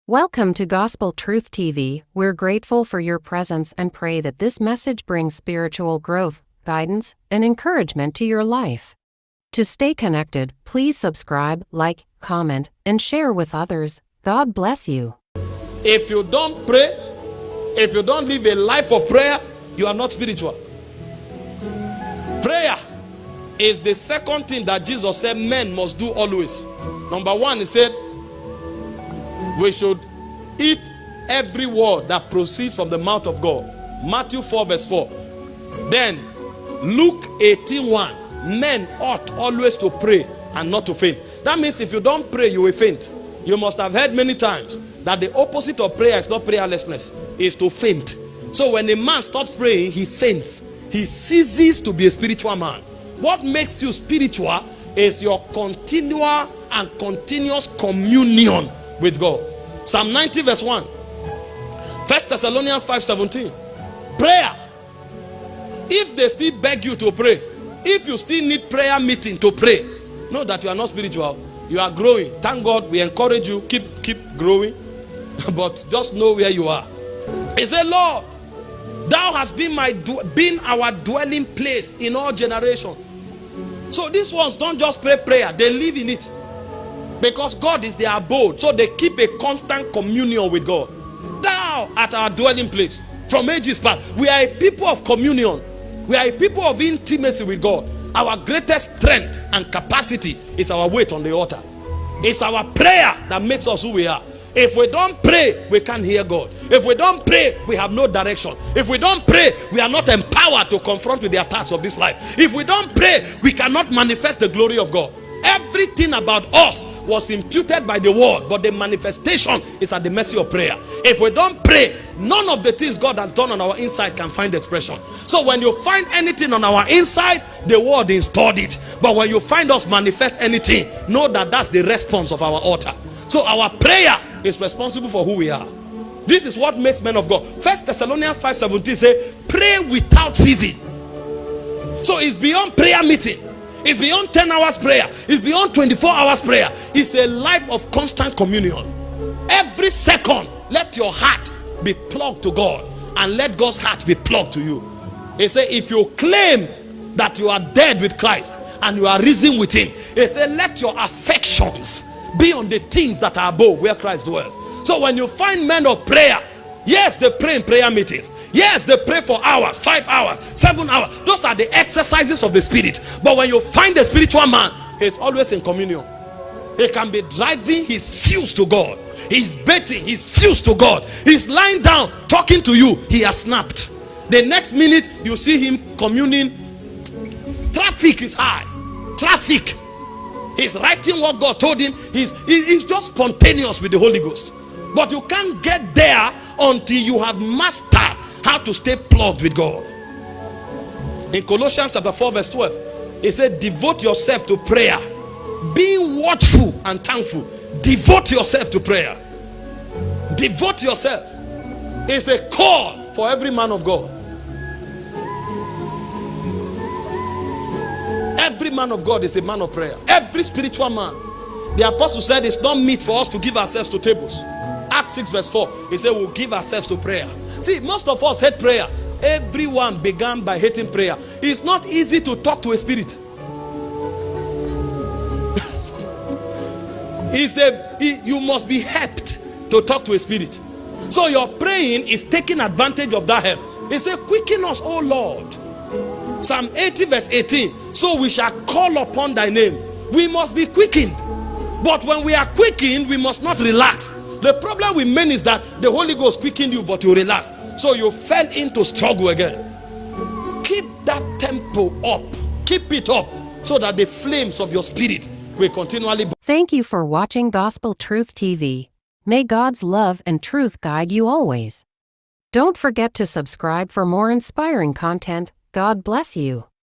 Welcome to Gospel Truth TV. We're grateful for your presence and pray that this message brings spiritual growth, guidance, and encouragement to your life. To stay connected, please subscribe, like, comment, and share with others. God bless you. If you don't pray, if you don't live a life of prayer, you are not spiritual. Prayer is the second thing that Jesus said men must do always. Number one, he said, we should eat every word that proceeds from the mouth of God. Matthew 4 verse 4. Then Luke 18:1. Men ought always to pray and not to faint. That means if you don't pray, you will faint. You must have heard many times that the opposite of prayer is not prayerlessness, is to faint. So when a man stops praying, he faints. He ceases to be a spiritual man. What makes you spiritual is your continual and continuous communion with God. Psalm 90 verse 1. 1 Thessalonians 5:17. Prayer. If they still beg you to pray, if you still need prayer meeting to pray, know that you are not spiritual. You are growing. Thank God, we encourage you, keep growing. But just know where you are. He said, Lord, thou hast been our dwelling place in all generations. So these ones don't just pray prayer, they live in it. Because God is their abode, so they keep a constant communion with God. Thou art our dwelling place from ages past. We are a people of communion. We are a people of intimacy with God. Our greatest strength and capacity is our weight on the altar. It's our prayer that makes us who we are. If we don't pray, we can't hear God. If we don't pray, we have no direction. If we don't pray, we are not empowered to confront with the attacks of this life. If we don't pray, we cannot manifest the glory of God. Everything about us was imputed by the word, but the manifestation is at the mercy of prayer. If we don't pray, none of the things God has done on our inside can find expression. So when you find anything on our inside, the word installed it. But when you find us manifest anything, know that that's the response of our altar. So our prayer is responsible for who we are. This is what makes men of God. 1 Thessalonians 5:17 say, pray without ceasing. So it's beyond prayer meeting. It's beyond 10 hours prayer. It's beyond 24 hours prayer. It's a life of constant communion. Every second, let your heart be plugged to God and let God's heart be plugged to you. He said, if you claim that you are dead with Christ and you are risen with him, he said, let your affections be on the things that are above where Christ dwells. So when you find men of prayer, yes, they pray in prayer meetings. Yes, they pray for hours, 5 hours, 7 hours. Those are the exercises of the spirit. But when you find a spiritual man, he's always in communion. He can be driving his fuse to God. He's baiting his fuse to God. He's lying down talking to you. He has snapped. The next minute you see him communing. Traffic is high. Traffic. He's writing what God told him. He's just spontaneous with the Holy Ghost. But you can't get there until you have mastered how to stay plugged with God. In Colossians chapter 4 verse 12, it said, devote yourself to prayer, being watchful and thankful. Devote yourself to prayer. Devote yourself. It's a call for every man of God. Every man of God is a man of prayer. Every spiritual man. The apostle said it's not meet for us to give ourselves to tables. Acts 6 verse 4, he said we'll give ourselves to prayer. See, most of us hate prayer. Everyone began by hating prayer. It's not easy to talk to a spirit. You must be helped to talk to a spirit. So your praying is taking advantage of that help. He said, quicken us, O Lord. Psalm 80 verse 18, so we shall call upon thy name. We must be quickened. But when we are quickened, we must not relax. The problem with men is that the Holy Ghost quickened you, but you relax. So you fell into struggle again. Keep that tempo up. Keep it up so that the flames of your spirit will continually burn. Thank you for watching Gospel Truth TV. May God's love and truth guide you always. Don't forget to subscribe for more inspiring content. God bless you.